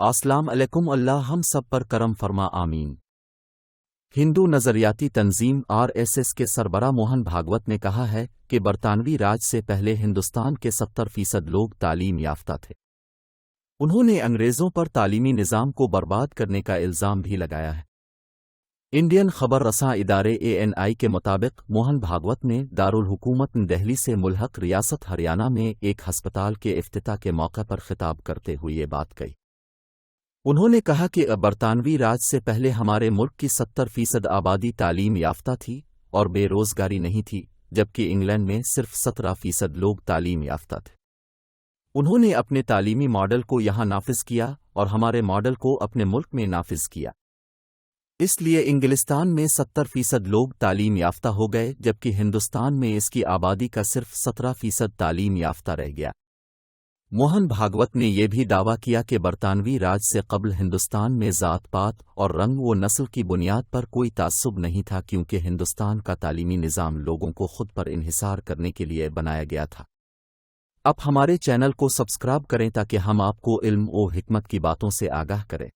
السلام علیکم، اللہ ہم سب پر کرم فرما آمین۔ ہندو نظریاتی تنظیم RSS کے سربراہ موہن بھاگوت نے کہا ہے کہ برطانوی راج سے پہلے ہندوستان کے 70% لوگ تعلیم یافتہ تھے۔ انہوں نے انگریزوں پر تعلیمی نظام کو برباد کرنے کا الزام بھی لگایا ہے۔ انڈین خبر رساں ادارے ANI کے مطابق موہن بھاگوت نے دارالحکومت دہلی سے ملحق ریاست ہریانہ میں ایک ہسپتال کے افتتاح کے موقع پر خطاب کرتے ہوئے یہ بات کہی۔ انہوں نے کہا کہ برطانوی راج سے پہلے ہمارے ملک کی 70% آبادی تعلیم یافتہ تھی اور بے روزگاری نہیں تھی، جبکہ انگلینڈ میں صرف 17% لوگ تعلیم یافتہ تھے۔ انہوں نے اپنے تعلیمی ماڈل کو یہاں نافذ کیا اور ہمارے ماڈل کو اپنے ملک میں نافذ کیا۔ اس لیے انگلستان میں 70% لوگ تعلیم یافتہ ہو گئے، جبکہ ہندوستان میں اس کی آبادی کا صرف 17% تعلیم یافتہ رہ گیا۔ موہن بھاگوت نے یہ بھی دعویٰ کیا کہ برطانوی راج سے قبل ہندوستان میں ذات پات اور رنگ و نسل کی بنیاد پر کوئی تعصب نہیں تھا، کیونکہ ہندوستان کا تعلیمی نظام لوگوں کو خود پر انحصار کرنے کے لیے بنایا گیا تھا۔ اب ہمارے چینل کو سبسکرائب کریں تاکہ ہم آپ کو علم و حکمت کی باتوں سے آگاہ کریں۔